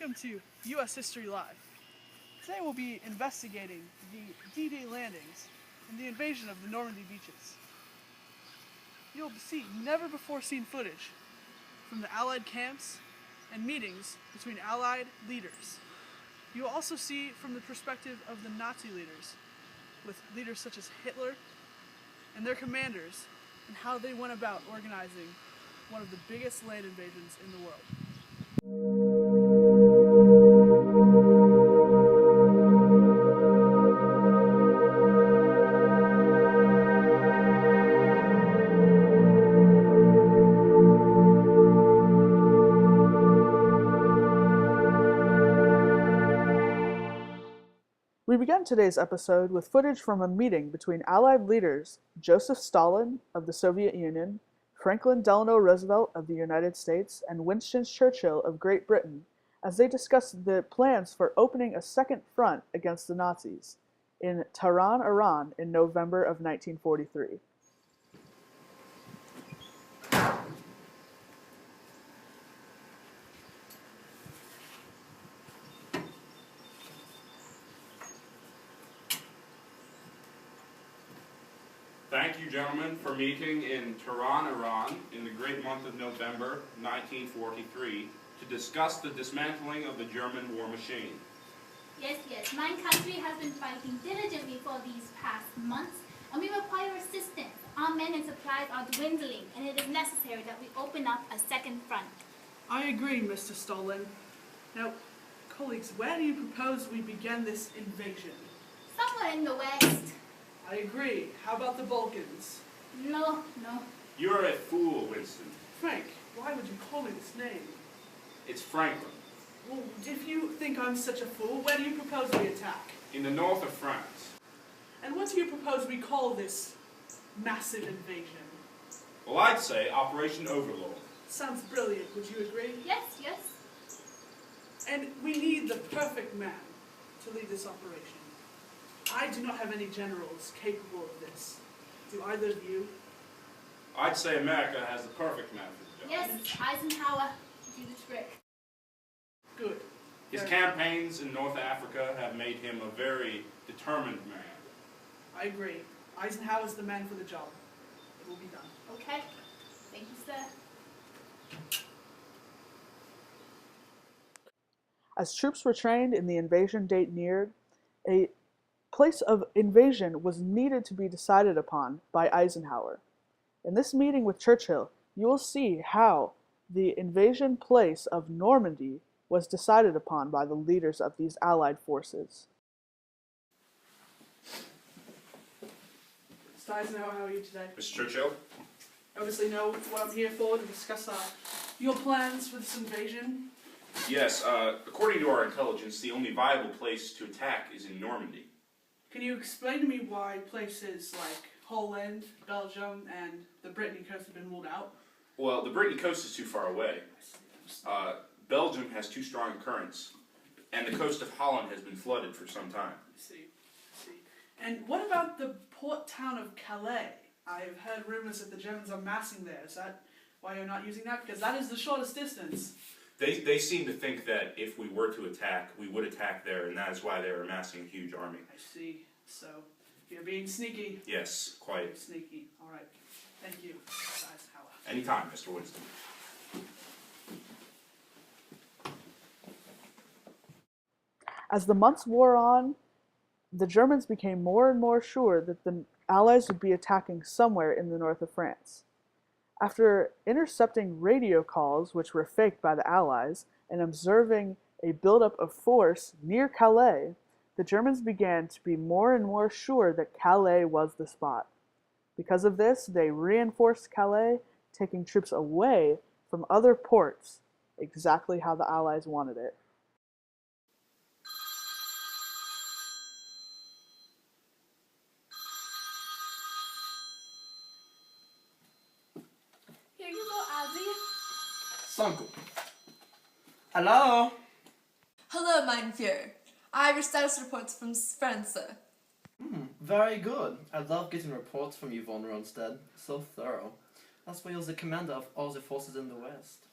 Welcome to U.S. History Live. Today we'll be investigating the D-Day landings and the invasion of the Normandy beaches. You'll see never-before-seen footage from the Allied camps and meetings between Allied leaders. You will also see from the perspective of the Nazi leaders, with leaders such as Hitler and their commanders, and how they went about organizing one of the biggest land invasions in the world. We began today's episode with footage from a meeting between Allied leaders Joseph Stalin of the Soviet Union, Franklin Delano Roosevelt of the United States, and Winston Churchill of Great Britain as they discussed the plans for opening a second front against the Nazis in Tehran, Iran in November of 1943. Thank you, gentlemen, for meeting in Tehran, Iran, in the great month of November 1943 to discuss the dismantling of the German war machine. Yes, my country has been fighting diligently for these past months, and we require assistance. Our men and supplies are dwindling, and it is necessary that we open up a second front. I agree, Mr. Stalin. Now, colleagues, where do you propose we begin this invasion? Somewhere in the west. I agree. How about the Balkans? No. You're a fool, Winston. Frank, why would you call me this name? It's Franklin. Well, if you think I'm such a fool, where do you propose we attack? In the north of France. And what do you propose we call this massive invasion? Well, I'd say Operation Overlord. Sounds brilliant, would you agree? Yes. And we need the perfect man to lead this operation. I do not have any generals capable of this. Do either of you? I'd say America has the perfect man for the job. Yes, Eisenhower do the trick. Good. His campaigns in North Africa have made him a very determined man. I agree. Eisenhower's the man for the job. It will be done. Okay. Thank you, sir. As troops were trained and the invasion date neared, a place of invasion was needed to be decided upon by Eisenhower. In this meeting with Churchill, you will see how the invasion place of Normandy was decided upon by the leaders of these Allied forces. Mr. Eisenhower, how are you today? Mr. Churchill? Obviously know what I'm here for, to discuss your plans for this invasion. Yes, according to our intelligence, the only viable place to attack is in Normandy. Can you explain to me why places like Holland, Belgium, and the Brittany coast have been ruled out? Well, the Brittany coast is too far away. Belgium has too strong currents, and the coast of Holland has been flooded for some time. I see. And what about the port town of Calais? I've heard rumors that the Germans are massing there. Is that why you're not using that? Because that is the shortest distance. They seem to think that if we were to attack, we would attack there, and that is why they're amassing a huge army. I see. So, you're being sneaky. Yes, quite. Sneaky. All right. Thank you, Mr. Eisenhower. Anytime, Mr. Winston. As the months wore on, the Germans became more and more sure that the Allies would be attacking somewhere in the north of France. After intercepting radio calls, which were faked by the Allies, and observing a buildup of force near Calais, the Germans began to be more and more sure that Calais was the spot. Because of this, they reinforced Calais, taking troops away from other ports, exactly how the Allies wanted it. Here you go, Ozzy. Sanko. Hello? Hello, mein Führer. I have your status reports from France, sir. Very good. I love getting reports from you, von Rundstedt. So thorough. That's why you're the commander of all the forces in the West.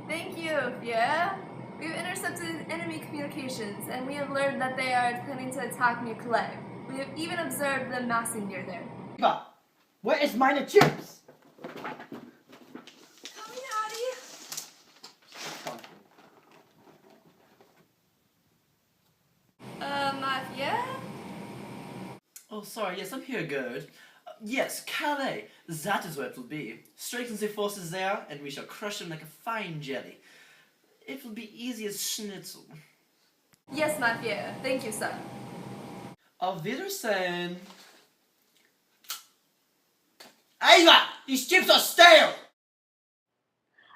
Thank you, Führer. We have intercepted enemy communications, and we have learned that they are planning to attack near Calais. We have even observed them massing near there. Eva, where is meine chips? Coming, Addie. Mafia? Oh, sorry, yes, I'm here, Gerd. Yes, Calais. That is where it will be. Strengthen the forces there, and we shall crush them like a fine jelly. It will be easy as schnitzel. Yes, Mafia. Thank you, sir. Auf Wiedersehen. Eva, these chips are stale!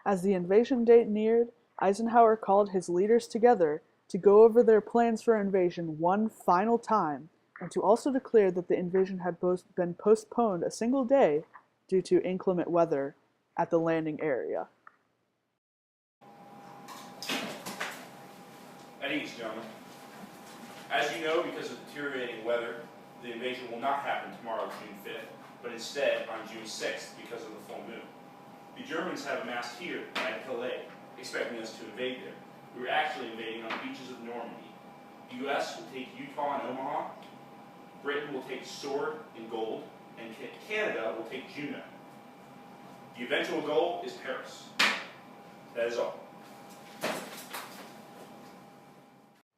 As the invasion date neared, Eisenhower called his leaders together to go over their plans for invasion one final time, and to also declare that the invasion had been postponed a single day due to inclement weather at the landing area. At ease, gentlemen. As you know, because of deteriorating weather, the invasion will not happen tomorrow, June 5th, but instead on June 6th because of the full moon. The Germans have amassed here at Calais, expecting us to invade there. We are actually invading on the beaches of Normandy. The U.S. will take Utah and Omaha, Britain will take Sword and Gold, and Canada will take Juneau. The eventual goal is Paris. That is all.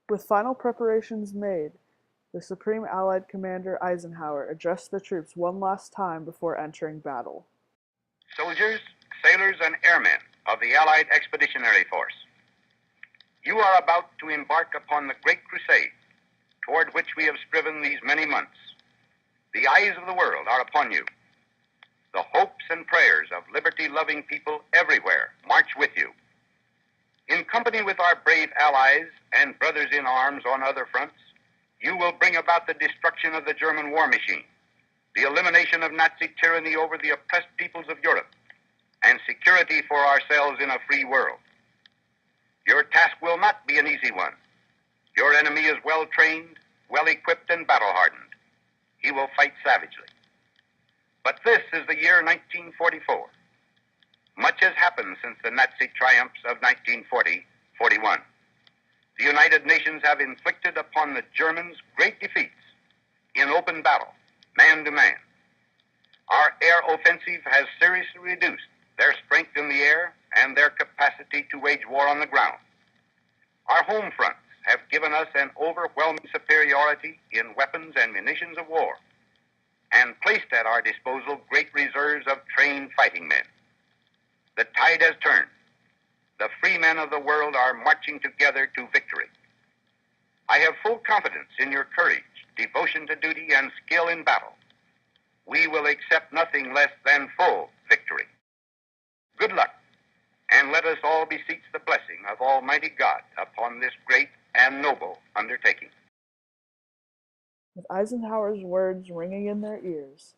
With final preparations made, the Supreme Allied Commander Eisenhower addressed the troops one last time before entering battle. Soldiers, sailors, and airmen of the Allied Expeditionary Force, you are about to embark upon the great crusade toward which we have striven these many months. The eyes of the world are upon you. The hopes and prayers of liberty-loving people everywhere march with you. In company with our brave allies and brothers in arms on other fronts, you will bring about the destruction of the German war machine, the elimination of Nazi tyranny over the oppressed peoples of Europe, and security for ourselves in a free world. Your task will not be an easy one. Your enemy is well-trained, well-equipped, and battle-hardened. He will fight savagely. But this is the year 1944. Much has happened since the Nazi triumphs of 1940-41. The United Nations have inflicted upon the Germans great defeats in open battle, man to man. Our air offensive has seriously reduced their strength in the air and their capacity to wage war on the ground. Our home fronts have given us an overwhelming superiority in weapons and munitions of war, and placed at our disposal great reserves of trained fighting men. The tide has turned. The free men of the world are marching together to victory. I have full confidence in your courage, devotion to duty, and skill in battle. We will accept nothing less than full victory. Good luck, and let us all beseech the blessing of Almighty God upon this great and noble undertaking. With Eisenhower's words ringing in their ears,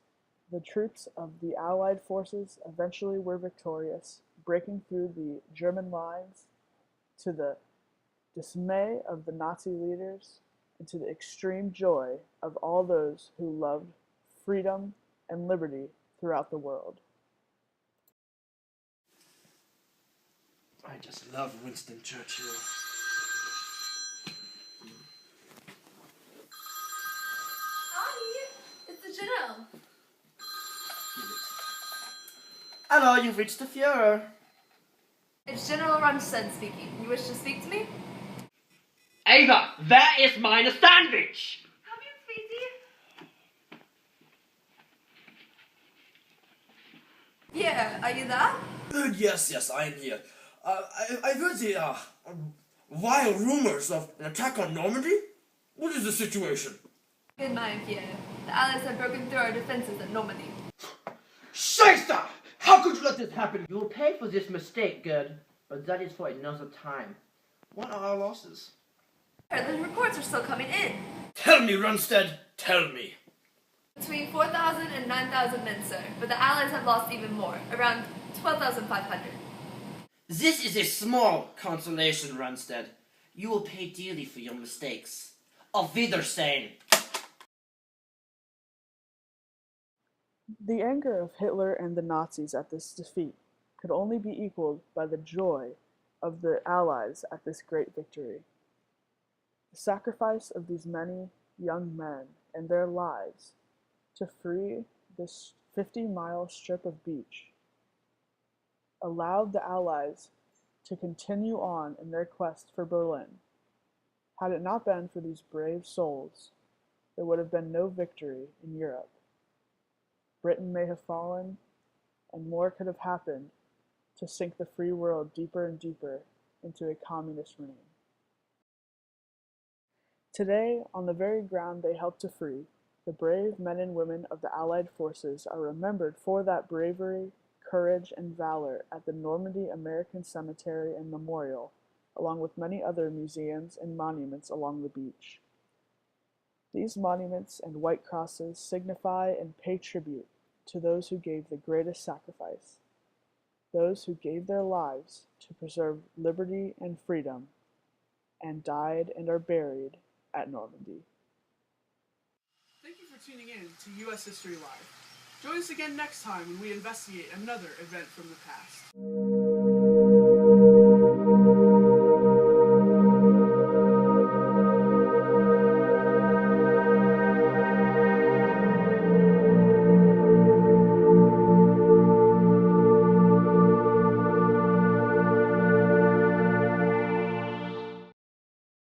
the troops of the Allied forces eventually were victorious, breaking through the German lines to the dismay of the Nazi leaders and to the extreme joy of all those who loved freedom and liberty throughout the world. I just love Winston Churchill. Addie, it's the General. Hello, you've reached the Führer. It's General Rundstedt speaking. You wish to speak to me? Ava, where is meine sandwich? Come in, sweetie. Yeah, are you there? Yes, I am here. I heard the wild rumors of an attack on Normandy. What is the situation? Good mind, Pierre. The Allies have broken through our defenses at Normandy. Scheiße! How could you let this happen? You will pay for this mistake, Gerd, but that is for another time. What are our losses? The reports are still coming in. Tell me, Rundstedt, tell me. Between 4,000 and 9,000 men, sir, but the Allies have lost even more, around 12,500. This is a small consolation, Rundstedt. You will pay dearly for your mistakes. Auf Wiedersehen. The anger of Hitler and the Nazis at this defeat could only be equaled by the joy of the Allies at this great victory. The sacrifice of these many young men and their lives to free this 50-mile strip of beach allowed the Allies to continue on in their quest for Berlin. Had it not been for these brave souls, there would have been no victory in Europe. Britain may have fallen, and more could have happened to sink the free world deeper and deeper into a communist reign. Today, on the very ground they helped to free, the brave men and women of the Allied forces are remembered for that bravery, courage, and valor at the Normandy American Cemetery and Memorial, along with many other museums and monuments along the beach. These monuments and white crosses signify and pay tribute to those who gave the greatest sacrifice, those who gave their lives to preserve liberty and freedom, and died and are buried at Normandy. Thank you for tuning in to U.S. History Live. Join us again next time when we investigate another event from the past.